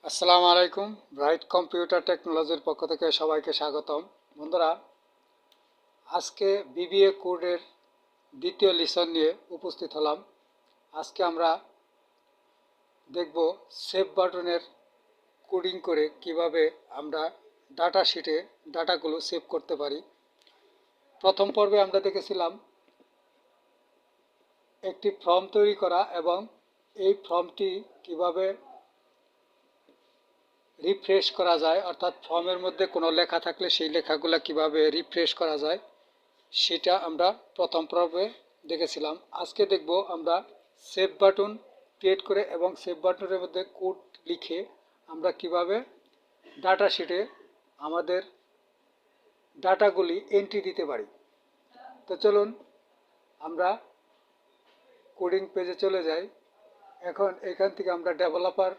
আসসালামু আলাইকুম। Bright computer টেকনোলজির পক্ষ থেকে সবাইকে স্বাগতম। বন্ধুরা, আজকে বিবিএ কোডের দ্বিতীয় লেসন নিয়ে উপস্থিত হলাম। আজকে আমরা দেখব সেভ বাটনের কোডিং করে কিভাবে আমরা ডাটা শিটে ডাটাগুলো সেভ করতে পারি। প্রথম পর্বে আমরা দেখেছিলাম একটি ফর্ম তৈরি করা এবং এই ফর্মটি কিভাবে রিফ্রেশ করা যায়, অর্থাৎ ফর্মের মধ্যে কোনো লেখা থাকলে সেই লেখাগুলো কিভাবে রিফ্রেশ করা যায় সেটা আমরা প্রথম পর্বে দেখেছিলাম। আজকে দেখব আমরা সেভ বাটন ক্রিয়েট করে এবং সেভ বাটনের মধ্যে কোড লিখে আমরা কিভাবে ডাটা শিটে আমাদের ডাটাগুলি এন্ট্রি দিতে পারি। তো চলুন আমরা কোডিং পেজে চলে যাই। এখন এখান থেকে আমরা ডেভেলপার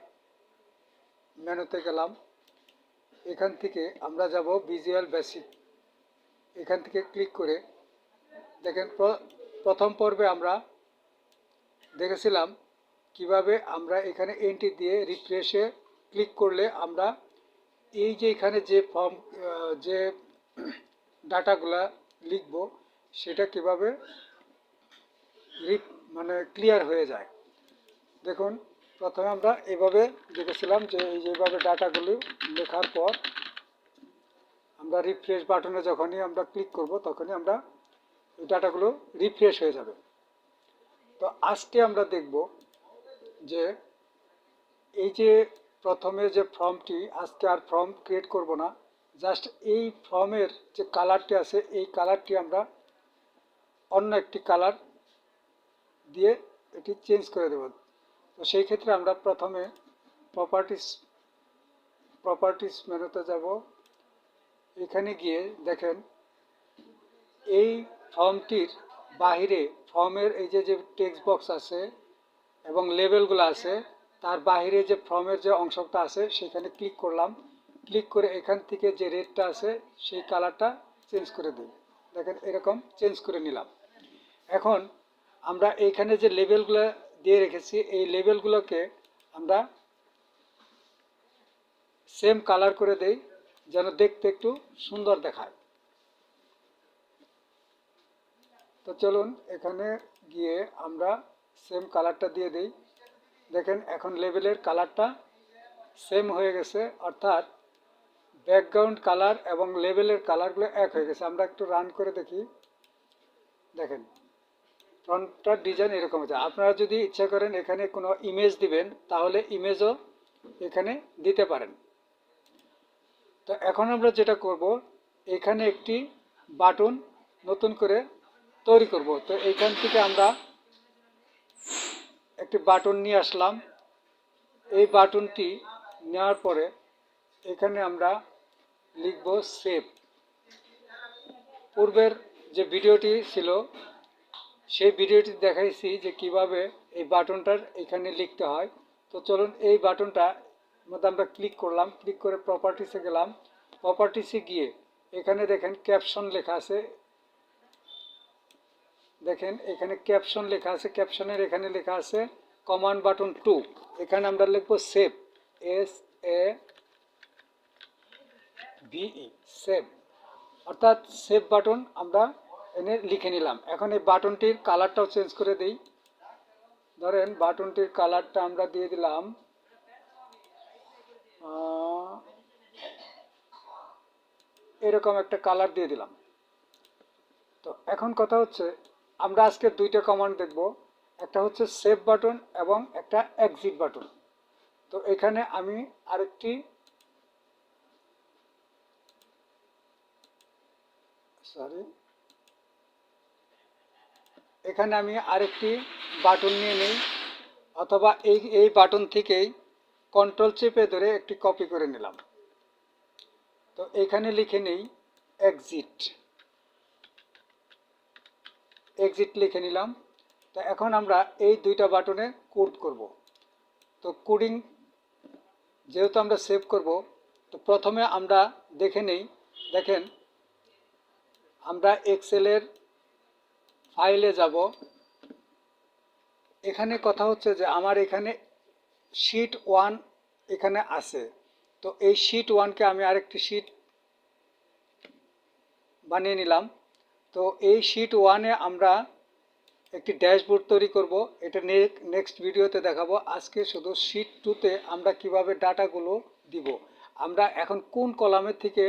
মেনুতে গেলাম। এখান থেকে আমরা যাব ভিজুয়াল বেসিক। এখান থেকে ক্লিক করে দেখেন প্রথম পর্বে আমরা দেখেছিলাম কিভাবে আমরা এখানে এন্ট্রি দিয়ে রিফ্রেশে ক্লিক করলে আমরা এই যে এখানে যে ফর্ম যে ডাটাগুলা লিখব সেটা কিভাবে মানে ক্লিয়ার হয়ে যায়। দেখুন, প্রথমে আমরা এভাবে দেখেছিলাম যে এই যেভাবে ডাটাগুলি লেখার পর আমরা রিফ্রেশ বাটনে যখনই আমরা ক্লিক করব তখনই আমরা এই ডাটাগুলো রিফ্রেশ হয়ে যাবে। তো আজকে আমরা দেখব যে এই যে প্রথমে যে ফর্মটি, আজকে আর ফর্ম ক্রিয়েট করব না, জাস্ট এই ফর্মের যে কালারটি আছে এই কালারটি আমরা অন্য একটি কালার দিয়ে এটি চেঞ্জ করে দেব। তো সেই ক্ষেত্রে আমরা প্রথমে প্রপার্টিস মেনুতে যাব। এখানে গিয়ে দেখেন এই ফর্মটির বাহিরে ফর্মের এই যে টেক্সট বক্স আছে এবং লেবেলগুলো আছে, তার বাহিরে যে ফর্মের যে অংশটা আছে সেখানে ক্লিক করলাম। ক্লিক করে এখান থেকে যে রেডটা আছে সেই কালারটা চেঞ্জ করে দিই। দেখেন এরকম চেঞ্জ করে নিলাম। এখন আমরা এইখানে যে লেবেলগুলো দিয়ে রেখেছি এই লেবেলগুলোকে আমরা সেম কালার করে দেই যেন দেখতে একটু সুন্দর দেখায়। তো চলুন এখানে গিয়ে আমরা সেম কালারটা দিয়ে দিই। দেখেন এখন লেবেলের কালারটা সেম হয়ে গেছে, অর্থাৎ ব্যাকগ্রাউন্ড কালার এবং লেবেলের কালারগুলো এক হয়ে গেছে। আমরা একটু রান করে দেখি। দেখেন ফ্রন্টটার ডিজাইন এরকম আছে। আপনারা যদি ইচ্ছা করেন এখানে কোনো ইমেজ দিবেন তাহলে ইমেজও এখানে দিতে পারেন। তো এখন আমরা যেটা করব, এখানে একটি বাটন নতুন করে তৈরি করব। তো এইখান থেকে আমরা একটি বাটন নিয়ে আসলাম। এই বাটনটি নেওয়ার পরে এখানে আমরা লিখব সেভ। পূর্বের যে ভিডিওটি ছিল সেই ভিডিওটি দেখাইছি যে কিভাবে এই বাটনটার এখানে লিখতে হয়। তো চলুন এই বাটনটা মধ্যে আমরা ক্লিক করলাম। ক্লিক করে প্রপার্টিসে গেলাম। প্রপার্টিসে গিয়ে এখানে দেখেন ক্যাপশন লেখা আছে। দেখেন এখানে ক্যাপশন লেখা আছে। ক্যাপশনের এখানে লেখা আছে কমান্ড বাটন 2। এখানে আমরা লিখব সেভ, SAVE, সেভ, অর্থাৎ সেভ বাটন আমরা এনে লিখে নিলাম। এখন এই বাটনটির কালারটাও চেঞ্জ করে দিই। ধরেন বাটনটির কালারটা আমরা দিয়ে দিলাম এরকম একটা কালার দিয়ে দিলাম। তো এখন কথা হচ্ছে আমরা আজকে দুইটা কমান্ড দেখব, একটা হচ্ছে সেভ বাটন এবং একটা এক্সিট বাটন। তো এখানে আমি আরেকটি বাটন নিয়ে নিই, অথবা এই বাটন থেকেই কন্ট্রোল চেপে ধরে একটি কপি করে নিলাম। তো এখানে লিখে নেই এক্সিট লিখে নিলাম। তো এখন আমরা এই দুইটা বাটনে কোড করব। তো কোডিং যেহেতু আমরা সেভ করব, তো প্রথমে আমরা দেখে নেই। দেখেন আমরা এক্সেলের ফাইলে যাব। এখানে কথা হচ্ছে যে আমার এখানে শীট 1 এখানে আছে। তো এই শীট 1কে আমি আরেকটি শীট বানিয়ে নিলাম। তো এই শীট 1-এ আমরা একটি ড্যাশবোর্ড তৈরি করব, এটা নেক্সট ভিডিওতে দেখাবো। আজকে শুধু শীট 2-তে আমরা কিভাবে ডাটাগুলো দিব, আমরা এখন কোন কলামের থেকে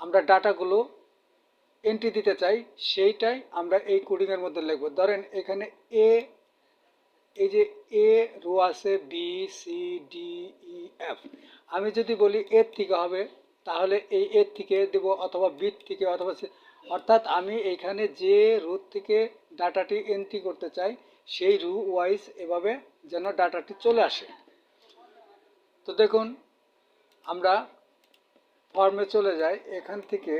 আমরা ডাটাগুলো এন্ট্রি দিতে চাই সেইটাই আমরা এই কোডিংয়ের মধ্যে লিখব। ধরেন এখানে এ, এই যে এ রো আছে, B C D E F. আমি যদি বলি এর থেকে হবে, তাহলে এই এর থেকে দেব, অথবা বি থেকে, অথবা অর্থাৎ আমি এখানে যে রো থেকে ডাটাটি এন্ট্রি করতে চাই সেই রো ওয়াইজ এভাবে যেন ডাটাটি চলে আসে। তো দেখুন, আমরা ফর্মে চলে যাই, এখান থেকে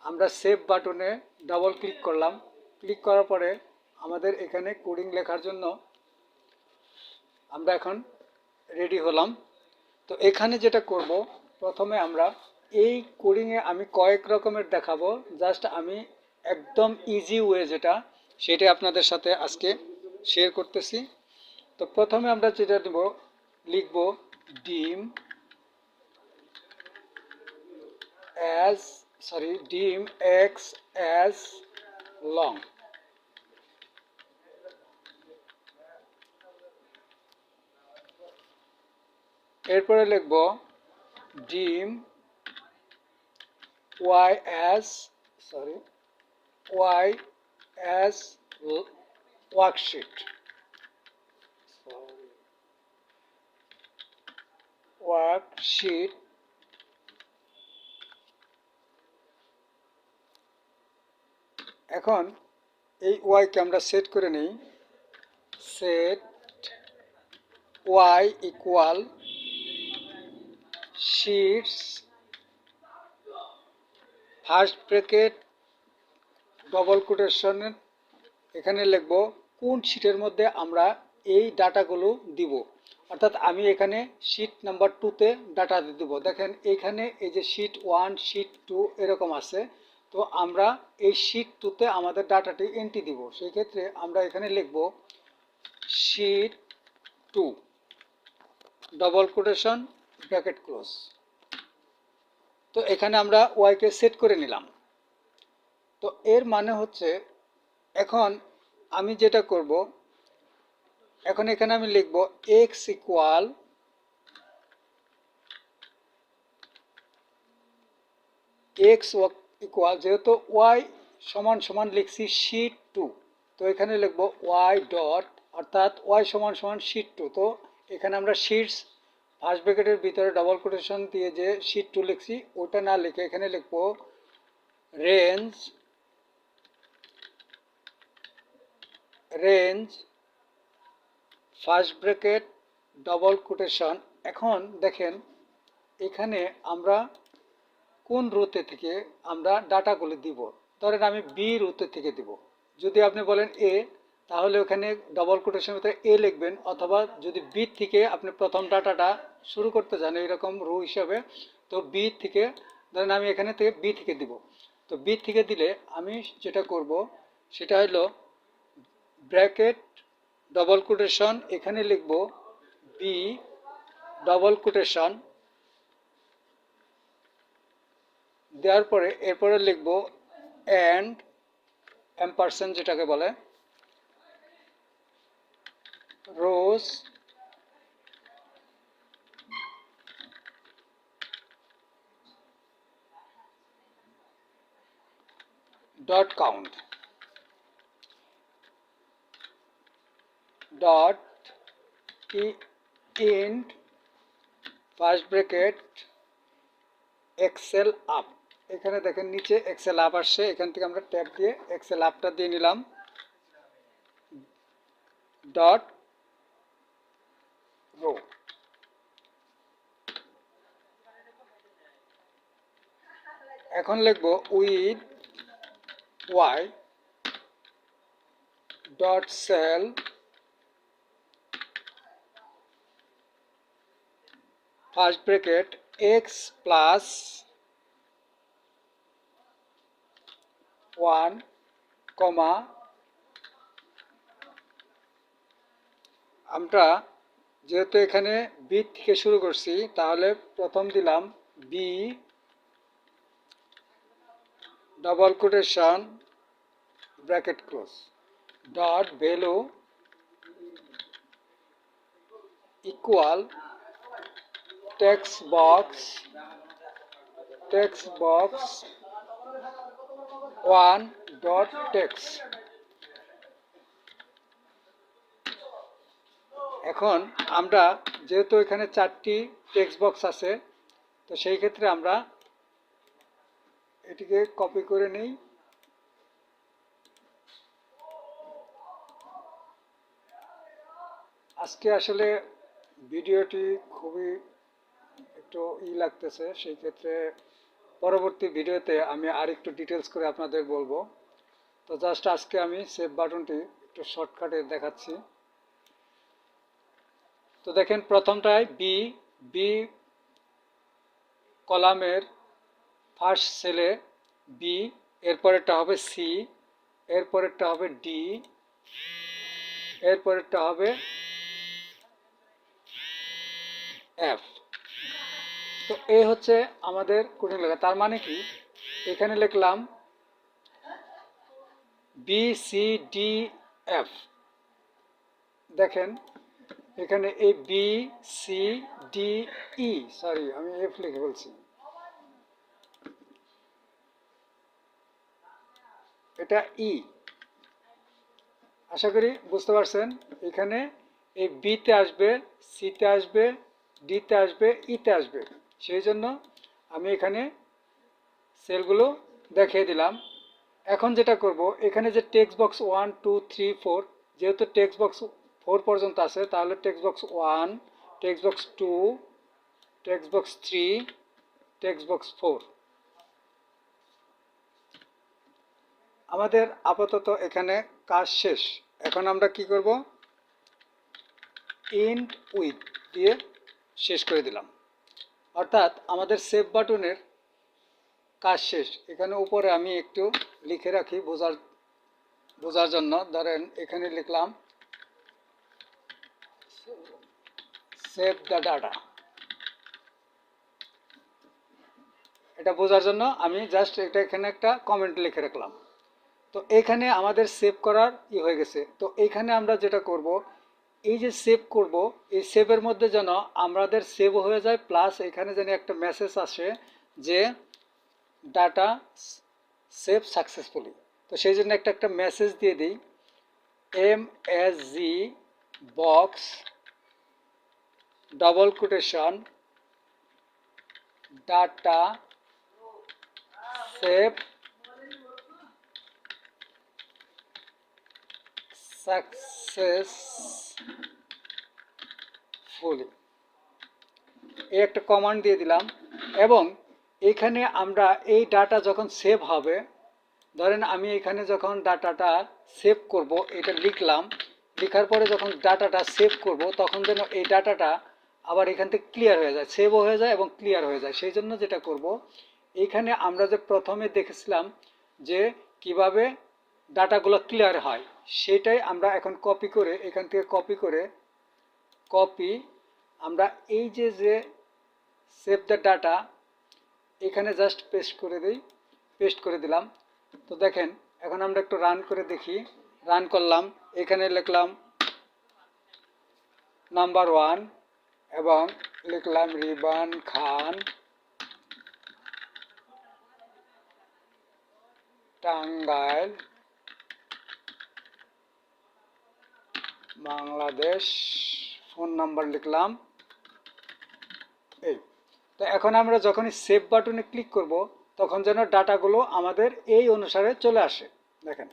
আমরা সেভ বাটনে ডাবল ক্লিক করলাম। ক্লিক করার পরে আমাদের এখানে কোডিং লেখার জন্য আমরা এখন রেডি হলাম। তো এখানে যেটা করব, প্রথমে আমরা এই কোডিংয়ে আমি কয়েক রকমের দেখাবো, জাস্ট আমি একদম ইজি ওয়ে যেটা, সেটা আপনাদের সাথে আজকে শেয়ার করতেছি। তো প্রথমে আমরা যেটা দেব, লিখব ডিম ডিম এক্স অ্যাজ লং। এরপরে লিখব ডিম ওয়াই অ্যাজ ওয়ার্কশিট। এখন এই ওয়াইকে আমরা সেট করে নিই। Set y equal sheets, first bracket double কোটেশনের এখানে লিখব কোন শীটের মধ্যে আমরা এই ডাটাগুলো দিব। অর্থাৎ আমি এখানে শীট নাম্বার 2-তে ডাটা দিব। দেখেন এখানে এই যে শীট 1, শীট 2 এরকম আছে। তো আমরা এই শীট 2-তে আমাদের ডাটাটি এন্ট্রি দিব। সেই ক্ষেত্রে আমরা এখানে লিখব sheet 2 double quotation bracket close. তো এখানে আমরা ওয়াইকে সেট করে নিলাম। তো এর মানে হচ্ছে, এখন আমি যেটা করব, এখন এখানে আমি লিখব এক্স ইকুয়াল যেহেতু ওয়াই সমান সমান লিখছি শীট 2, তো এখানে লিখব ওয়াই ডট, অর্থাৎ ওয়াই সমান সমান শীট 2। তো এখানে আমরা শিটস ফার্স্ট ব্র্যাকেটের ভিতরে ডবল কোটেশন দিয়ে যে শীট 2 লিখছি ওটা না লিখে এখানে লিখব range first bracket double quotation. এখন দেখেন এখানে আমরা কোন রোতে থেকে আমরা ডাটাগুলো দিব। ধরেন আমি বি রোতে থেকে দিব। যদি আপনি বলেন এ, তাহলে ওখানে ডবল কোটেশনের ভিতরে এ লিখবেন, অথবা যদি বি থেকে আপনি প্রথম ডাটাটা শুরু করতে চান এরকম রো হিসাবে, তো বি থেকে, ধরেন আমি এখানে থেকে বি থেকে দিব। তো বি থেকে দিলে আমি যেটা করব সেটা হলো ব্র্যাকেট ডবল কোটেশন, এখানে লিখব বি ডবল কোটেশন দেওয়ার পরে এরপরে লিখব অ্যান্ড এম্পারসেন্ট যেটাকে বলে rows dot count dot end first bracket xl up. এখানে দেখেন নিচে এক্সেল আপ আসছে, এখান থেকে আমরা ট্যাব দিয়ে এক্সেল আপটা দিয়ে নিলাম। Dot row. এখন লিখব with Y dot cell first bracket X plus 1, আমরা যেহেতু এখানে বি থেকে শুরু করছি, তাহলে প্রথম দিলাম B double quotation bracket close dot value equal text box 1 dot text. এখন আমরা যেহেতু এখানে 4টি টেক্সট বক্স আছে, তো সেই ক্ষেত্রে আমরা এটিকে কপি করে নিই। আজকে আসলে ভিডিওটি খুবই একটু লাগতেছে, সেই ক্ষেত্রে পরবর্তী ভিডিওতে আমি আর একটু ডিটেলস করে আপনাদের বলবো। তো জাস্ট আজকে আমি সেভ বাটনটি একটু শর্টকাটে দেখাচ্ছি। তো দেখেন প্রথমটায় বি বি কলামের ফার্স্ট সেলে বি, এরপরেরটা হবে সি, এরপরেরটা হবে ডি, এরপরেরটা হবে এফ। তো এই হচ্ছে আমাদের কোডিং লেখা। তার মানে কি, এখানে লিখলাম বি সি ডি এফ। দেখেন এখানে এই B C D E, sorry আমি এফ লিখে বলছি, এটা ই। আশা করি বুঝতে পারছেন। এখানে এই বিতে আসবে, সিতে আসবে, ডিতে আসবে, ইতে আসবে। সেই জন্য আমি এখানে সেলগুলো দেখিয়ে দিলাম। এখন যেটা করব, এখানে যে টেক্সট বক্স 1 2 3 4, যেহেতু টেক্সট বক্স 4 পর্যন্ত আছে, তাহলে text box 1, text box 2, text box 3, text box 4। আমাদের আপাতত এখানে কাজ শেষ। এখন আমরা কি করব, ইন্ট উইথ দিয়ে শেষ করে দিলাম। অর্থাৎ আমাদের সেভ বাটনের কাজ শেষ। এখানে উপরে আমি একটু লিখে রাখি বোঝার জন্য। ধরেন এখানে লিখলাম সেভ দ্য ডাটা। এটা বোঝার জন্য আমি জাস্ট এটা এখানে একটা কমেন্ট লিখে রাখলাম। তো এখানে আমাদের সেভ করার হয়ে গেছে। তো এখানে আমরা যেটা করব, এই যে সেভ করব, এই সেভের মধ্যে যেন আমাদের সেভ হয়ে যায়, প্লাস এখানে যেন একটা মেসেজ আসে যে ডাটা সেভ সাকসেসফুলি। তো সেই জন্য একটা মেসেজ দিয়ে দিই, MSG box double quotation data save successfully, এই একটা কমান্ড দিয়ে দিলাম। এবং এখানে আমরা এই ডাটা যখন সেভ হবে, ধরেন আমি এখানে যখন ডাটাটা সেভ করব, এটা লিখলাম, লেখার পরে যখন ডাটাটা সেভ করব, তখন যেন এই ডাটাটা আবার এখান থেকে ক্লিয়ার হয়ে যায়, সেভও হয়ে যায় এবং ক্লিয়ার হয়ে যায়। সেই জন্য যেটা করব, এইখানে আমরা যে প্রথমে দেখেছিলাম যে কিভাবে ডাটাগুলো ক্লিয়ার হয়, সেটাই আমরা এখন কপি করে, এখান থেকে কপি আমরা এই যে সেভ দ্য ডাটা, এখানে জাস্ট পেস্ট করে দিলাম। তো দেখেন এখন আমরা একটু রান করে দেখি। রান করলাম, এখানে লিখলাম নাম্বার 1 এবং লিখলাম রিবান খান, টাঙ্গাইল, বাংলাদেশ, ফোন নাম্বার লিখলাম এই। তো এখন আমরা যখনই সেভ বাটনে ক্লিক করব, তখন যেন ডাটাগুলো আমাদের এই অনুসারে চলে আসে। দেখেন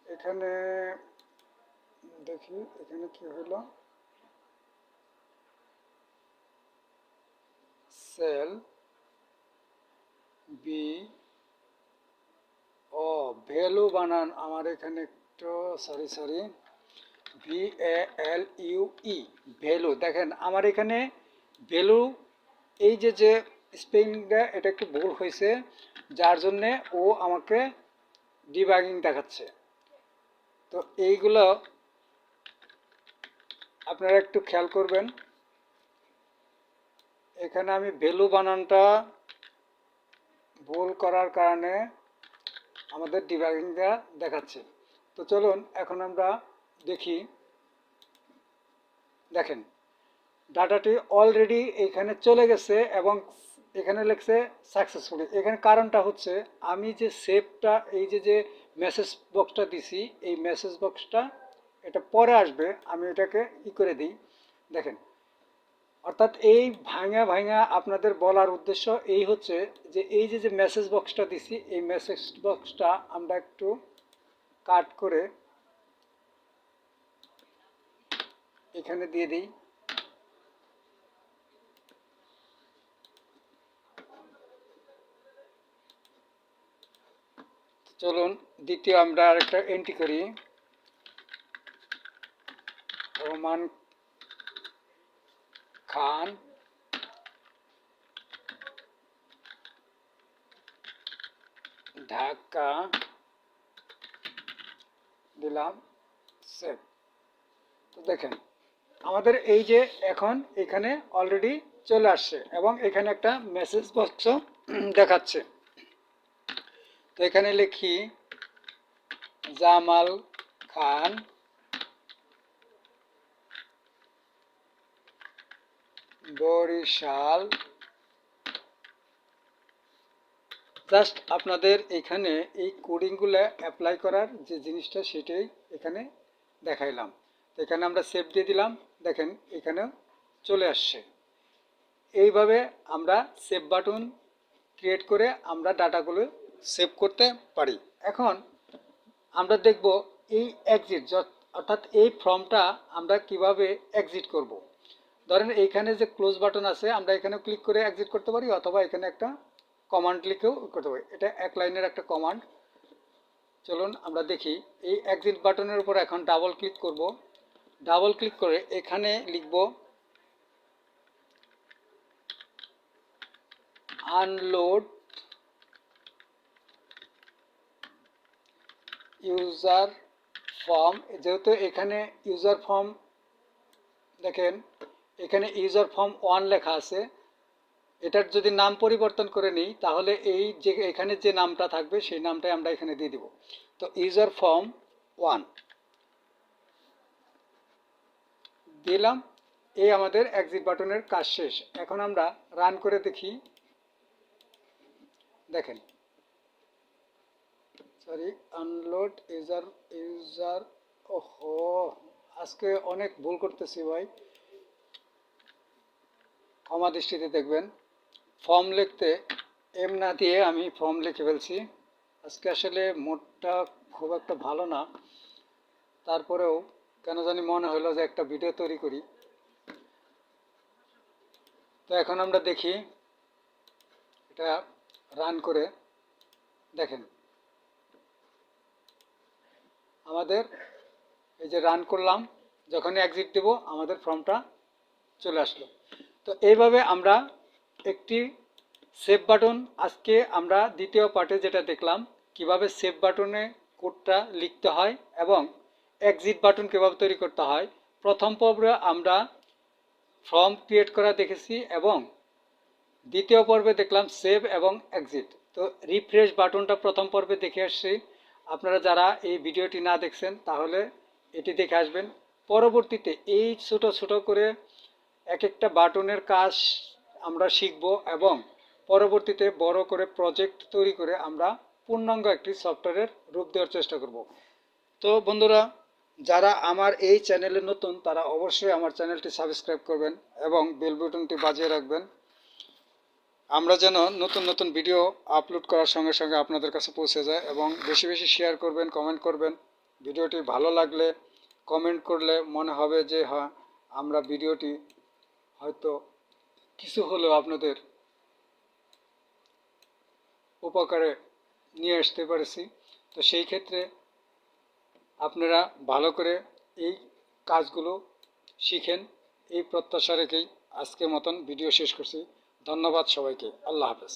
এখানে দেখি এখানে কি হলো, সেল বি, ও ভ্যালু বানান আমার এখানে একটু সরি VALUE ভ্যালু। দেখেন আমার এখানে ভ্যালু, এই যে স্পেলিংটা এটা একটু ভুল হয়েছে, যার জন্যে ও আমাকে ডিবাগিং দেখাচ্ছে। তো এইগুলো আপনারা একটু খেয়াল করবেন, এখানে আমি ভ্যালু বানানটা ভুল করার কারণে আমাদের ডিবাগিংটা দেখাচ্ছে। তো চলুন এখন আমরা দেখি। দেখেন ডাটাটি অলরেডি এখানে চলে গেছে এবং এখানে লিখছে সাকসেসফুলি। এখানে কারণটা হচ্ছে আমি যে সেভটা এই যে মেসেজ বক্সটা দিছি, এই মেসেজ বক্সটা এটা পরে আসবে, আমি এটাকে করে দিই। দেখেন, অর্থাৎ এই ভাঙা ভাঙা আপনাদের বলার উদ্দেশ্য এই হচ্ছে যে এই যে মেসেজ বক্সটা দিছি, এই মেসেজ বক্সটা আমরা একটু কাট করে এখানে দিয়ে দিই। চলুন দ্বিতীয় আমরা আরেকটা এন্ট্রি করি, রোমান খান ঢাকা দিলাম, সেভ। তো দেখেন আমাদের এই যে এখন এখানে অলরেডি চলে আসছে এবং এখানে একটা মেসেজ বক্স দেখাচ্ছে। তো এখানে লিখি জামাল খান বরিশাল। জাস্ট আপনাদের এখানে এই কোডিংগুলো অ্যাপ্লাই করার যে জিনিসটা সেটাই এখানে দেখাইলাম। তো এখানে আমরা সেভ দিয়ে দিলাম, দেখেন এখানেও চলে আসছে। এইভাবে আমরা সেভ বাটন ক্রিয়েট করে আমরা ডাটাগুলো সেভ করতে পারি। এখন আমরা দেখব এই এক্সিট, অর্থাৎ এই ফর্মটা আমরা কিভাবে এক্সিট করব। ধরেন এইখানে যে ক্লোজ বাটন আছে, আমরা এখানে ক্লিক করে এক্সিট করতে পারি, অথবা এখানে একটা কমান্ড লিখেও করতে পারি। এটা এক লাইনের একটা কমান্ড। চলুন আমরা দেখি। এই এক্সিট বাটনের উপর এখন ডাবল ক্লিক করব। ডাবল ক্লিক করে এখানে লিখব আনলোড ইউজার ফর্ম। যেহেতু এখানে ইউজার ফর্ম, দেখেন এখানে ইউজার ফর্ম 1 লেখা আছে, এটার যদি নাম পরিবর্তন করে নিই তাহলে এই যে এখানে যে নামটা থাকবে সেই নামটাই আমরা এখানে দিয়ে দিব। তো ইউজার ফর্ম 1 দিলাম। এই আমাদের এক্সিট বাটনের কাজ শেষ। এখন আমরা রান করে দেখি। দেখেন, সরি, আনলোড ইউজার ওহো, আজকে অনেক ভুল করতেছি ভাই, ক্ষমা দৃষ্টিতে দেখবেন। ফর্ম লিখতে এম না দিয়ে আমি ফর্ম লিখে ফেলছি। আজকে আসলে মোডটা খুব একটা ভালো না, তারপরেও কেন জানি মনে হলো যে একটা ভিডিও তৈরি করি। তো এখন আমরা দেখি এটা রান করে। দেখেন আমাদের এই যে রান করলাম, যখনই এক্সিট দেব আমাদের ফর্মটা চলে আসলো। তো এইভাবে আমরা একটি সেভ বাটন, আজকে আমরা দ্বিতীয় পার্টে যেটা দেখলাম কিভাবে সেভ বাটনে কোডটা লিখতে হয় এবং এক্সিট বাটন কিভাবে তৈরি করতে হয়। প্রথম পর্বে আমরা ফর্ম ক্রিয়েট করা দেখেছি এবং দ্বিতীয় পর্বে দেখলাম সেভ এবং এক্সিট। তো রিফ্রেশ বাটনটা প্রথম পর্বে দেখে আসছি। আপনারা যারা এই ভিডিওটি না দেখছেন তাহলে এটি দেখে আসবেন। পরবর্তীতে এই ছোট ছোট করে এক একটা বাটনের কাজ আমরা শিখব এবং পরবর্তীতে বড় করে প্রজেক্ট তৈরি করে আমরা পূর্ণাঙ্গ একটি সফটওয়্যারের রূপ দেওয়ার চেষ্টা করব। তো বন্ধুরা, যারা আমার এই চ্যানেলে নতুন তারা অবশ্যই আমার চ্যানেলটি সাবস্ক্রাইব করবেন এবং বেল বাটনটি বাজিয়ে রাখবেন, আমরা যেন নতুন নতুন ভিডিও আপলোড করার সঙ্গে সঙ্গে আপনাদের কাছে পৌঁছে যায়। এবং বেশি বেশি শেয়ার করবেন, কমেন্ট করবেন। ভিডিওটি ভালো লাগলে কমেন্ট করলে মনে হবে যে হ্যাঁ, আমরা ভিডিওটি হয়তো কিছু হলেও আপনাদের উপকারে নিয়ে আসতে পেরেছি। তো সেই ক্ষেত্রে আপনারা ভালো করে এই কাজগুলো শিখেন, এই প্রত্যাশা রেখেই আজকের মতন ভিডিও শেষ করছি। ধন্যবাদ সবাইকে। আল্লাহ হাফেজ।